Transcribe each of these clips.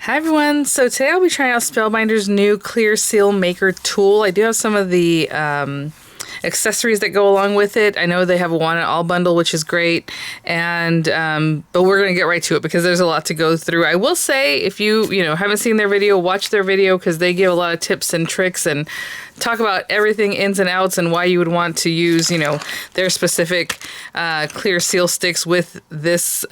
Hi everyone, so today I'll be trying out Spellbinders' new Clear Seal Maker tool. I do have some of the accessories that go along with it. I know they have a one and all bundle, which is great, and but we're going to get right to it because there's a lot to go through. I will say, if you haven't seen their video, watch their video because they give a lot of tips and tricks and talk about everything ins and outs and why you would want to use their specific clear seal sticks with this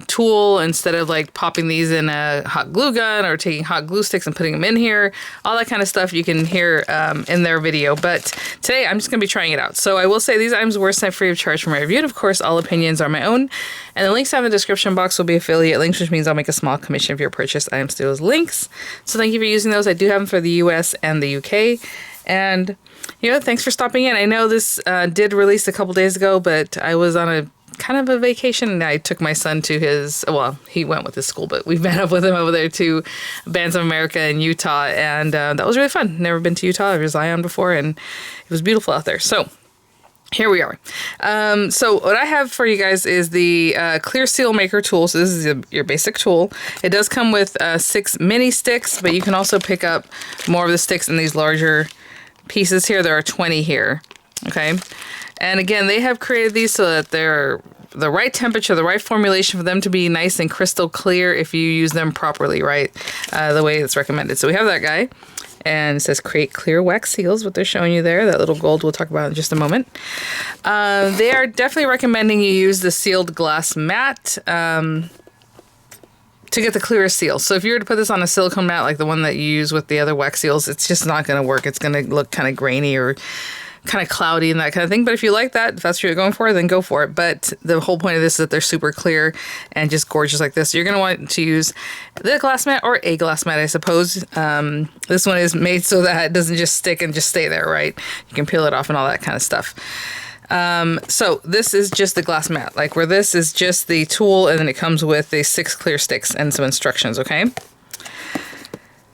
tool instead of like popping these in a hot glue gun or taking hot glue sticks and putting them in here. All that kind of stuff you can hear in their video, but today I'm just going to be trying it out. So I will say these items were sent free of charge for my review, and of course all opinions are my own, and the links down in the description box will be affiliate links, which means I'll make a small commission if your purchase items through those links. So thank you for using those. I do have them for the US and the UK. And, thanks for stopping in. I know this did release a couple days ago, but I was on a kind of a vacation and I took my son to he went with his school, but we've met up with him over there to Bands of America in Utah. And that was really fun. Never been to Utah or Zion before, and it was beautiful out there. So here we are. So what I have for you guys is the Clear Seal Maker tool. So this is your basic tool. It does come with 6 mini sticks, but you can also pick up more of the sticks in these larger pieces here. There are 20 here. Okay. And again, they have created these so that they're the right temperature, the right formulation for them to be nice and crystal clear if you use them properly, right? The way it's recommended. So we have that guy. And it says create clear wax seals, what they're showing you there. That little gold we'll talk about in just a moment. They are definitely recommending you use the sealed glass mat to get the clearest seal. So if you were to put this on a silicone mat like the one that you use with the other wax seals, it's just not going to work. It's going to look kind of grainy or kind of cloudy and that kind of thing. But if you like that, if that's what you're going for, then go for it. But the whole point of this is that they're super clear and just gorgeous like this. So you're going to want to use the glass mat or a glass mat, I suppose. This one is made so that it doesn't just stick and just stay there, right? You can peel it off and all that kind of stuff. So this is just the glass mat, like where this is just the tool and then it comes with the 6 clear sticks and some instructions, okay?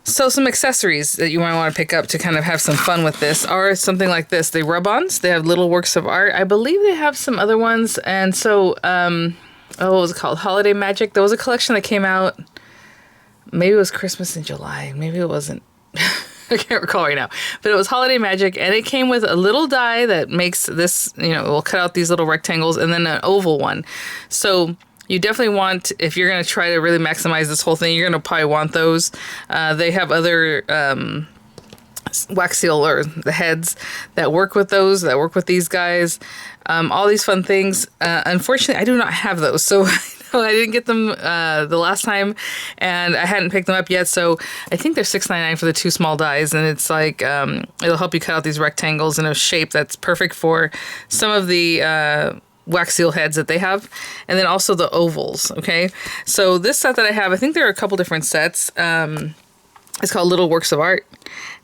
So some accessories that you might want to pick up to kind of have some fun with this are something like this. They rub-ons. They have little works of art. I believe they have some other ones. And so, what was it called? Holiday Magic. There was a collection that came out. Maybe it was Christmas in July. Maybe it wasn't. I can't recall right now. But it was Holiday Magic. And it came with a little die that makes this, it will cut out these little rectangles and then an oval one. So you definitely want, if you're going to try to really maximize this whole thing, you're going to probably want those. They have other wax seal or the heads that work with those, that work with these guys. All these fun things. Unfortunately, I do not have those. So I didn't get them the last time and I hadn't picked them up yet. So I think they're $6.99 for the 2 small dies. And it's like, it'll help you cut out these rectangles in a shape that's perfect for some of the wax seal heads that they have, and then also the ovals. Okay, so this set that I have, I think there are a couple different sets. It's called Little Works of Art,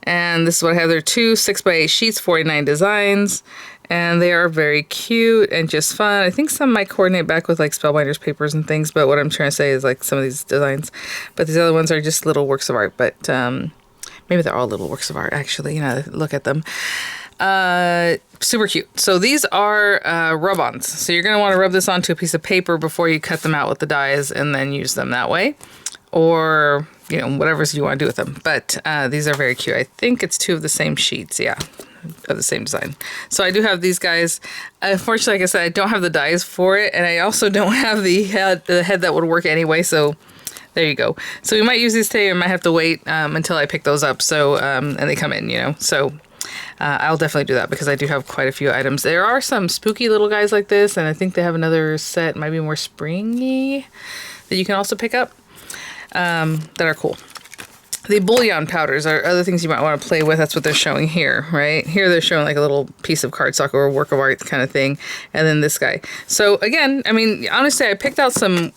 and this is what I have. There are 2 6x8 sheets, 49 designs, and they are very cute and just fun. I think some might coordinate back with like Spellbinders papers and things, but what I'm trying to say is like some of these designs, but these other ones are just little works of art. But maybe they're all little works of art actually, look at them. Super cute. So these are rub-ons. So you're going to want to rub this onto a piece of paper before you cut them out with the dies and then use them that way. Or, whatever you want to do with them. But these are very cute. I think it's 2 of the same sheets. Yeah, of the same design. So I do have these guys. Unfortunately, like I said, I don't have the dies for it. And I also don't have the head that would work anyway. So there you go. So we might use these today. I might have to wait until I pick those up. So, and they come in, So I'll definitely do that because I do have quite a few items. There are some spooky little guys like this, and I think they have another set, might be more springy, that you can also pick up that are cool. The bouillon powders are other things you might want to play with. That's what they're showing here, right? Here they're showing like a little piece of cardstock or a work of art kind of thing, and then this guy. So again, I mean, honestly, I picked out some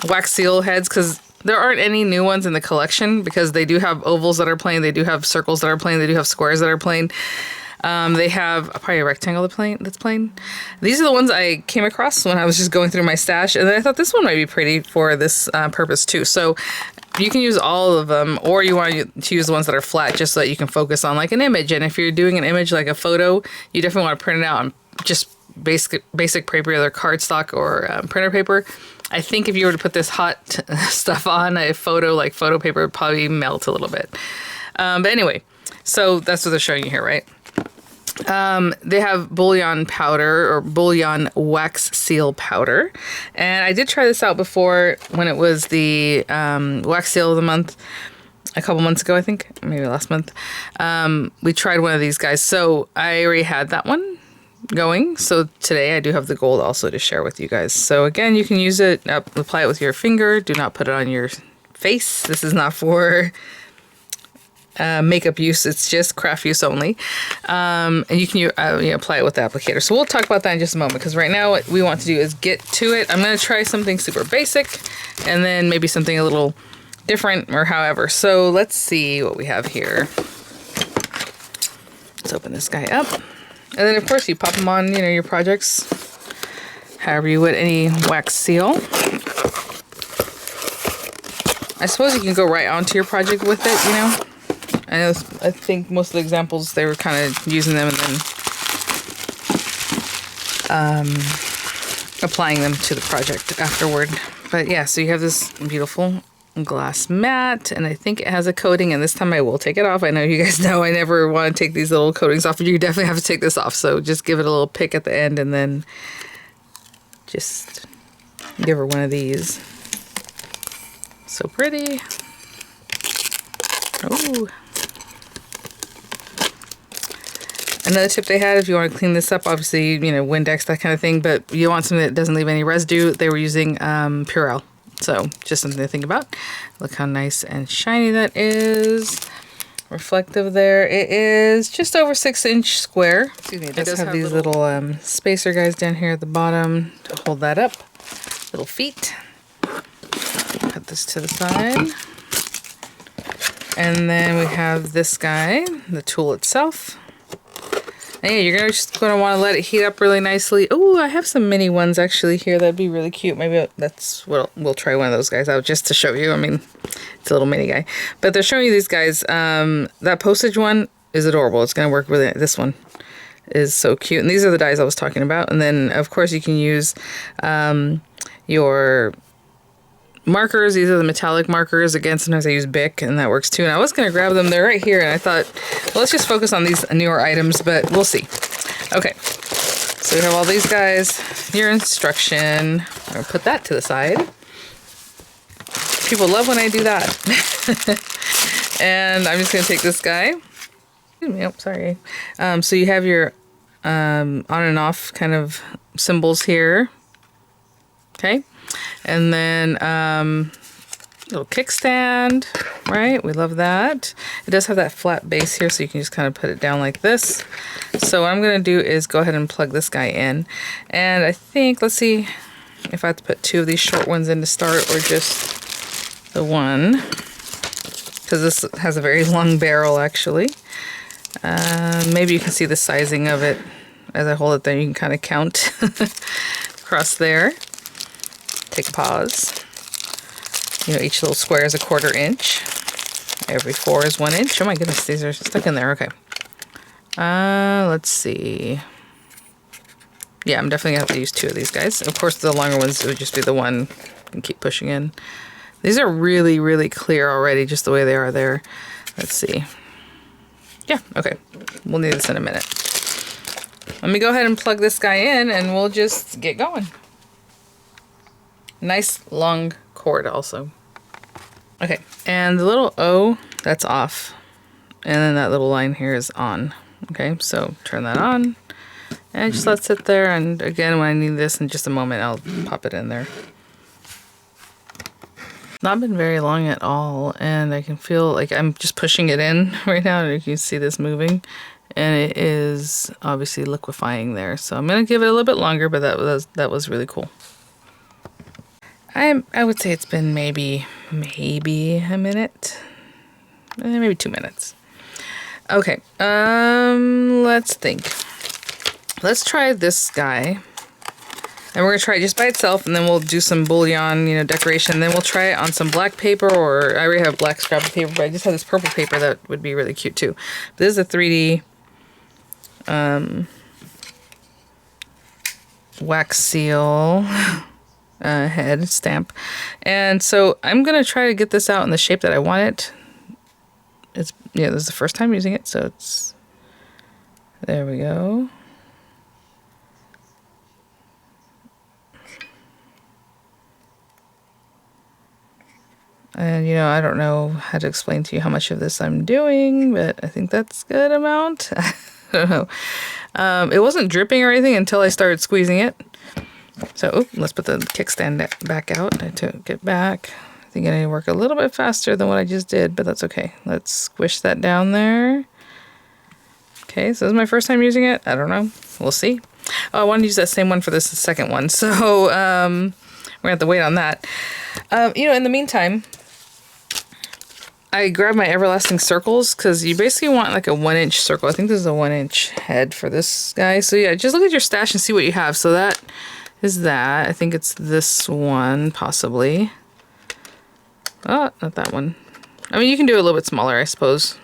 wax seal heads because there aren't any new ones in the collection because they do have ovals that are plain, they do have circles that are plain, they do have squares that are plain. They have probably a rectangle that's plain. These are the ones I came across when I was just going through my stash, and then I thought this one might be pretty for this purpose too. So you can use all of them, or you want to use the ones that are flat just so that you can focus on like an image. And if you're doing an image like a photo, you definitely want to print it out on just basic paper, either cardstock or printer paper. I think if you were to put this hot stuff on a photo, like photo paper, it would probably melt a little bit. But anyway, so that's what they're showing you here, right? They have bouillon powder or bouillon wax seal powder. And I did try this out before when it was the wax seal of the month. A couple months ago, I think, maybe last month. We tried one of these guys. So I already had that one going. So today I do have the gold also to share with you guys. So again, you can use it, apply it with your finger. Do not put it on your face. This is not for makeup use. It's just craft use only. And you can apply it with the applicator. So we'll talk about that in just a moment, because right now what we want to do is get to it. I'm going to try something super basic and then maybe something a little different or however. So let's see what we have here. Let's open this guy up. And then of course you pop them on, your projects, however you would any wax seal. I suppose you can go right onto your project with it, I think most of the examples, they were kind of using them and then applying them to the project afterward. But yeah, so you have this beautiful glass mat, and I think it has a coating, and this time I will take it off. I know you guys know I never want to take these little coatings off, but you definitely have to take this off. So just give it a little pick at the end and then just give her one of these. So pretty. Oh. Another tip they had, if you want to clean this up, obviously, Windex, that kind of thing, but you want something that doesn't leave any residue, they were using Purell. So just something to think about. Look how nice and shiny that is. Reflective there. It is just over 6-inch square. Excuse me, it does have these little spacer guys down here at the bottom to hold that up. Little feet. Put this to the side. And then we have this guy, the tool itself. And yeah, you're just going to want to let it heat up really nicely. Oh, I have some mini ones actually here. That'd be really cute. Maybe that's what we'll try one of those guys out just to show you. I mean, it's a little mini guy. But they're showing you these guys. That postage one is adorable. It's going to work really. This one is so cute. And these are the dies I was talking about. And then, of course, you can use your markers. These are the metallic markers. Again, sometimes I use Bic, and that works too. And I was going to grab them. They're right here. And I thought, well, let's just focus on these newer items, but we'll see. Okay. So we have all these guys. Your instruction. I'm going to put that to the side. People love when I do that. And I'm just going to take this guy. Excuse me. Oh, sorry. So you have your on and off kind of symbols here. Okay. And then little kickstand, right? We love that. It does have that flat base here, so you can just kind of put it down like this. So what I'm going to do is go ahead and plug this guy in. And I think, let's see if I have to put 2 of these short ones in to start, or just the one. Because this has a very long barrel, actually. Maybe you can see the sizing of it as I hold it there. You can kind of count across there. Take a pause. Each little square is a 1/4 inch. Every 4 is 1 inch. Oh my goodness, these are stuck in there. Okay. Let's see. Yeah, I'm definitely gonna have to use 2 of these guys. Of course, the longer ones, it would just be the one and keep pushing in. These are really, really clear already, just the way they are there. Let's see. Yeah, okay. We'll need this in a minute. Let me go ahead and plug this guy in, and we'll just get going. Nice long cord also. Okay, and the little O, that's off. And then that little line here is on. Okay, so turn that on. And just let it sit there. And again, when I need this in just a moment, I'll pop it in there. Not been very long at all. And I can feel like I'm just pushing it in right now. You can see this moving. And it is obviously liquefying there. So I'm going to give it a little bit longer, but that was really cool. I would say it's been maybe a minute, maybe 2 minutes. Okay, let's think. Let's try this guy, and we're gonna try it just by itself, and then we'll do some bouillon, decoration. Then we'll try it on some black paper, or I already have black scrap paper, but I just have this purple paper that would be really cute too. This is a 3D wax seal. head stamp. And so I'm going to try to get this out in the shape that I want it. It's, yeah, this is the first time using it, so it's, there we go. And, you know, I don't know how to explain to you how much of this I'm doing, but I think that's a good amount. I don't know. It wasn't dripping or anything until I started squeezing it. So, let's put the kickstand back out. I took it back. I think I need to work a little bit faster than what I just did, but that's okay. Let's squish that down there. Okay, so this is my first time using it. I don't know. We'll see. Oh, I want to use that same one for this second one. So, we're going to have to wait on that. You know, in the meantime, I grabbed my everlasting circles because you basically want like a 1-inch circle. I think this is a 1-inch head for this guy. So yeah, just look at your stash and see what you have. So that is that. I think it's this one, possibly. Oh, not that one. I mean, you can do it a little bit smaller, I suppose.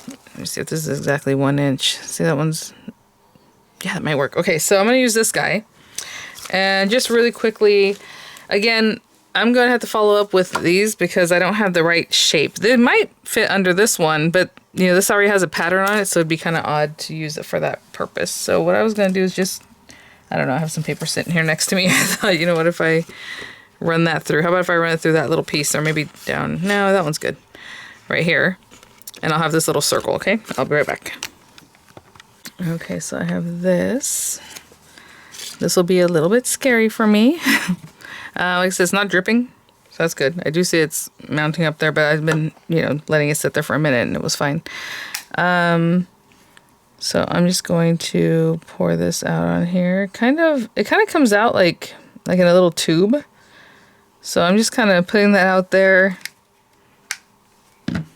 Let me see if this is exactly 1 inch. See, that one's... Yeah, that might work. Okay, so I'm going to use this guy. And just really quickly, again, I'm going to have to follow up with these because I don't have the right shape. They might fit under this one, but, you know, this already has a pattern on it, so it'd be kind of odd to use it for that purpose. So what I was going to do is just, I don't know, I have some paper sitting here next to me. I thought, you know what, if I run that through, how about if I run it through that little piece, or maybe down, no, that one's good, right here. And I'll have this little circle, okay? I'll be right back. Okay, so I have this. This will be a little bit scary for me. Like I said, it's not dripping, so that's good. I do see it's mounting up there, but I've been, you know, letting it sit there for a minute, and it was fine. So I'm just going to pour this out on here. It kind of comes out like in a little tube. So I'm just kind of putting that out there. I'm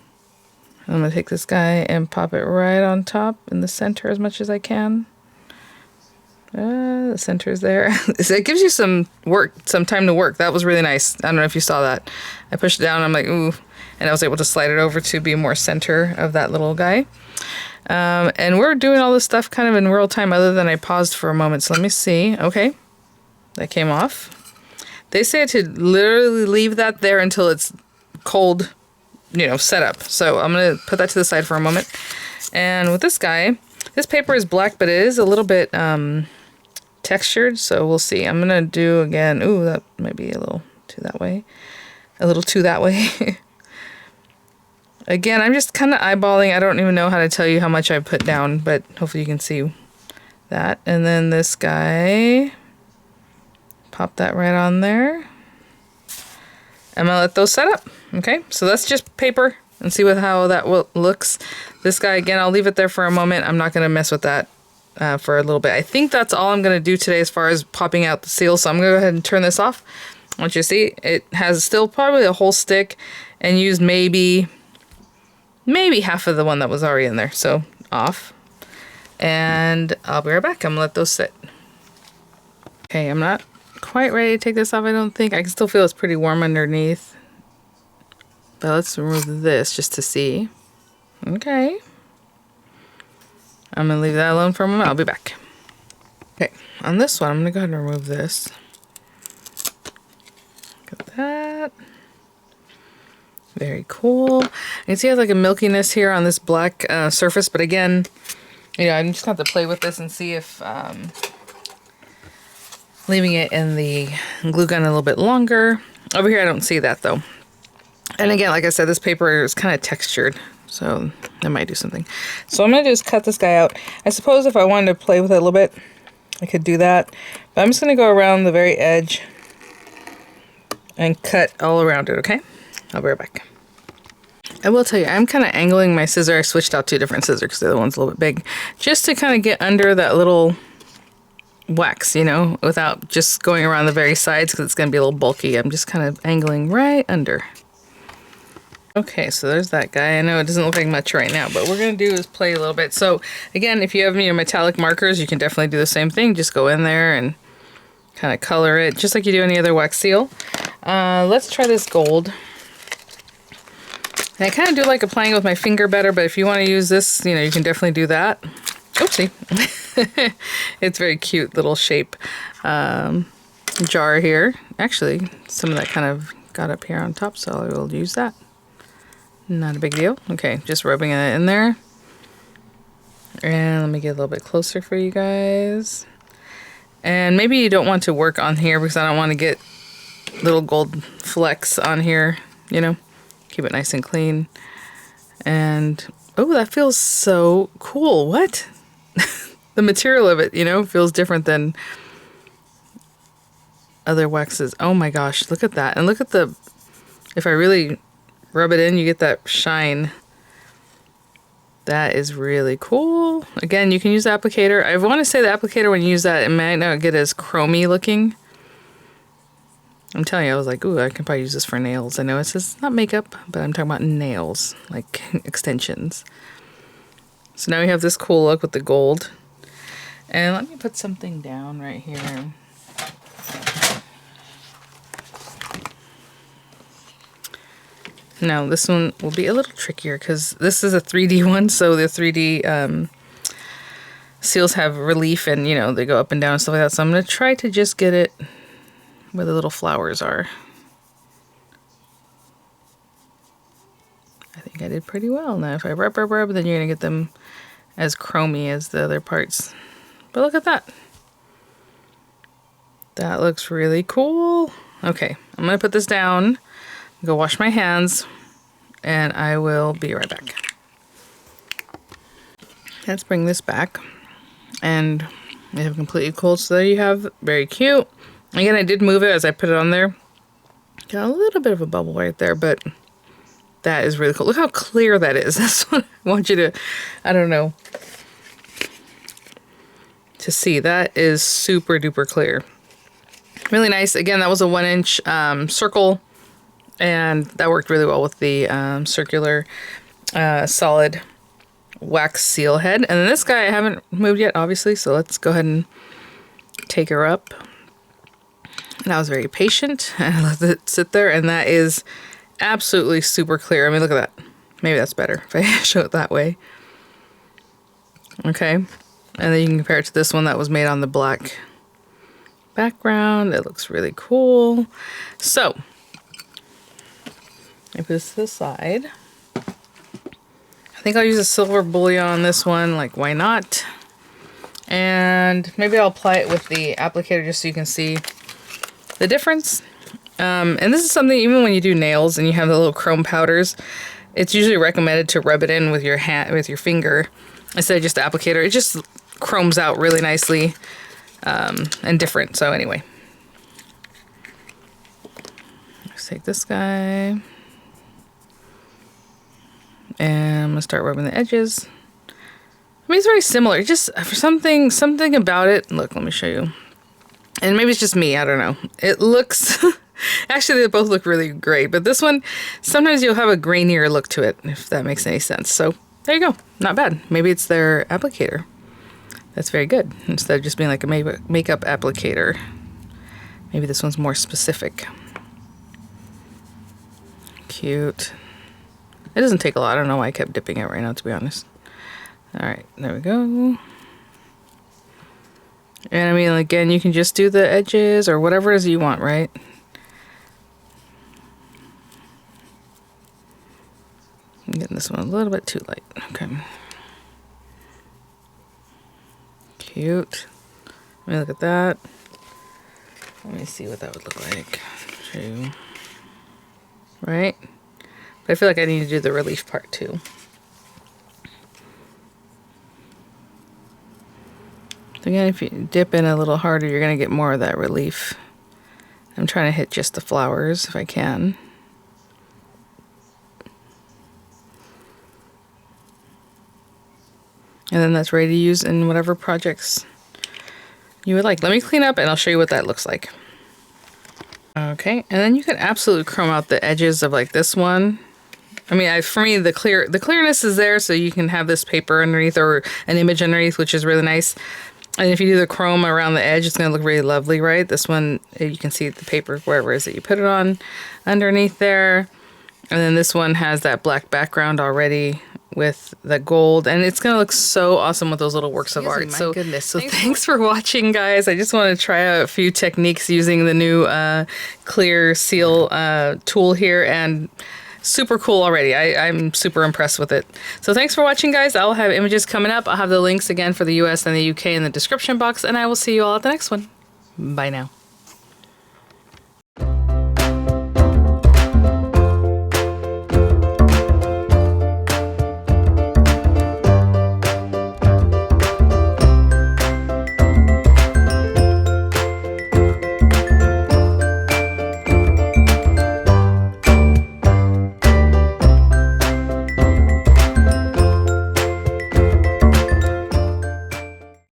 gonna take this guy and pop it right on top in the center as much as I can. The center is there. It gives you some time to work. That was really nice. I don't know if you saw that. I pushed it down, I'm like, ooh, and I was able to slide it over to be more center of that little guy. And we're doing all this stuff kind of in real time other than I paused for a moment. So let me see. Okay, that came off. They say to literally leave that there until it's cold, you know, set up. So I'm going to put that to the side for a moment. And with this guy, this paper is black, but it is a little bit textured, so we'll see. I'm gonna do again. Ooh, that might be a little too that way. A little too that way. Again, I'm just kind of eyeballing. I don't even know how to tell you how much I put down, but hopefully you can see that. And then this guy, pop that right on there. I'm gonna let those set up. Okay, so that's just paper, and see how that looks. This guy, again, I'll leave it there for a moment. I'm not gonna mess with that for a little bit. I think that's all I'm going to do today as far as popping out the seal. So I'm going to go ahead and turn this off. I want you to see it has still probably a whole stick, and used maybe half of the one that was already in there. So off. And I'll be right back. I'm going to let those sit. Okay, I'm not quite ready to take this off, I don't think. I can still feel it's pretty warm underneath. But let's remove this just to see. Okay. I'm going to leave that alone for a moment. I'll be back. Okay, on this one, I'm going to go ahead and remove this. Look at that. Very cool. You can see it has like a milkiness here on this black surface, but again, you know, I'm just going to have to play with this and see if leaving it in the glue gun a little bit longer. Over here, I don't see that though. And again, like I said, this paper is kind of textured, so that might do something. So I'm going to just cut this guy out. I suppose if I wanted to play with it a little bit, I could do that. But I'm just going to go around the very edge and cut all around it, okay? I'll be right back. I will tell you, I'm kind of angling my scissor. I switched out two different scissors because the other one's a little bit big. Just to kind of get under that little wax, you know, without just going around the very sides because it's going to be a little bulky. I'm just kind of angling right under. Okay, so there's that guy. I know it doesn't look like much right now, but what we're going to do is play a little bit. So again, if you have your metallic markers, you can definitely do the same thing. Just go in there and kind of color it just like you do any other wax seal. Let's try this gold. And I kind of do like applying it with my finger better, but if you want to use this, you know, you can definitely do that. Oopsie. It's very cute little shape. jar here. Actually, some of that kind of got up here on top, so I will use that. Not a big deal. Okay, just rubbing it in there. And let me get a little bit closer for you guys. And maybe you don't want to work on here because I don't want to get little gold flecks on here, you know. Keep it nice and clean. And, oh, that feels so cool. What? The material of it, you know, feels different than other waxes. Oh my gosh, look at that. And look at the, if I really rub it in, you get that shine. That is really cool. Again, you can use the applicator. I want to say the applicator, when you use that, it might not get as chromy looking. I'm telling you, I was like, ooh, I can probably use this for nails. I know it says not makeup, but I'm talking about nails, like extensions. So now we have this cool look with the gold. And let me put something down right here. Now this one will be a little trickier because this is a 3D one, so the 3D seals have relief and, you know, they go up and down and stuff like that. So I'm going to try to just get it where the little flowers are. I think I did pretty well. Now if I rub, then you're going to get them as chromy as the other parts. But look at that. That looks really cool. Okay, I'm going to put this down, go wash my hands, and I will be right back. Let's bring this back. And we have completely cold, so there you have, very cute. Again, I did move it as I put it on there. Got a little bit of a bubble right there, but that is really cool. Look how clear that is. That's what I want you to, I don't know, to see. That is super duper clear. Really nice. Again, that was a 1-inch circle, and that worked really well with the circular solid wax seal head. And then this guy I haven't moved yet, obviously, so let's go ahead and take her up. And I was very patient and I let it sit there, and that is absolutely super clear. I mean, look at that. Maybe that's better if I show it that way. Okay. And then you can compare it to this one that was made on the black background. It looks really cool. So, I put this to the side. I think I'll use a silver bullion on this one. Like, why not? And maybe I'll apply it with the applicator just so you can see the difference. And this is something, even when you do nails and you have the little chrome powders, it's usually recommended to rub it in with your hand, with your finger, instead of just the applicator. It just chromes out really nicely and different. So anyway, let's take this guy, and I'm gonna start rubbing the edges. I mean, it's very similar. It just, for something about it. Look, let me show you. And maybe it's just me, I don't know. It looks, actually they both look really great, but this one, sometimes you'll have a grainier look to it, if that makes any sense. So there you go, not bad. Maybe it's their applicator. That's very good. Instead of just being like a makeup applicator, maybe this one's more specific. Cute. It doesn't take a lot. I don't know why I kept dipping it right now, to be honest. All right, there we go. And I mean, again, you can just do the edges or whatever it is you want, right? I'm getting this one a little bit too light. Okay. Cute. Let me look at that. Let me see what that would look like. Show you. Right? But I feel like I need to do the relief part too. Again, if you dip in a little harder, you're going to get more of that relief. I'm trying to hit just the flowers if I can. And then that's ready to use in whatever projects you would like. Let me clean up and I'll show you what that looks like. Okay, and then you can absolutely chrome out the edges of like this one. I mean, for me, the clearness is there, so you can have this paper underneath or an image underneath, which is really nice. And if you do the chrome around the edge, it's going to look really lovely, right? This one, you can see the paper, wherever it is that you put it on, underneath there. And then this one has that black background already with the gold, and it's gonna look so awesome with those little works of art. So goodness. So thanks for watching, guys. I just want to try out a few techniques using the new clear seal tool here, and super cool already. I'm super impressed with it. So thanks for watching, guys. I'll have images coming up. I'll have the links again for the US and the UK in the description box, and I will see you all at the next one. Bye now.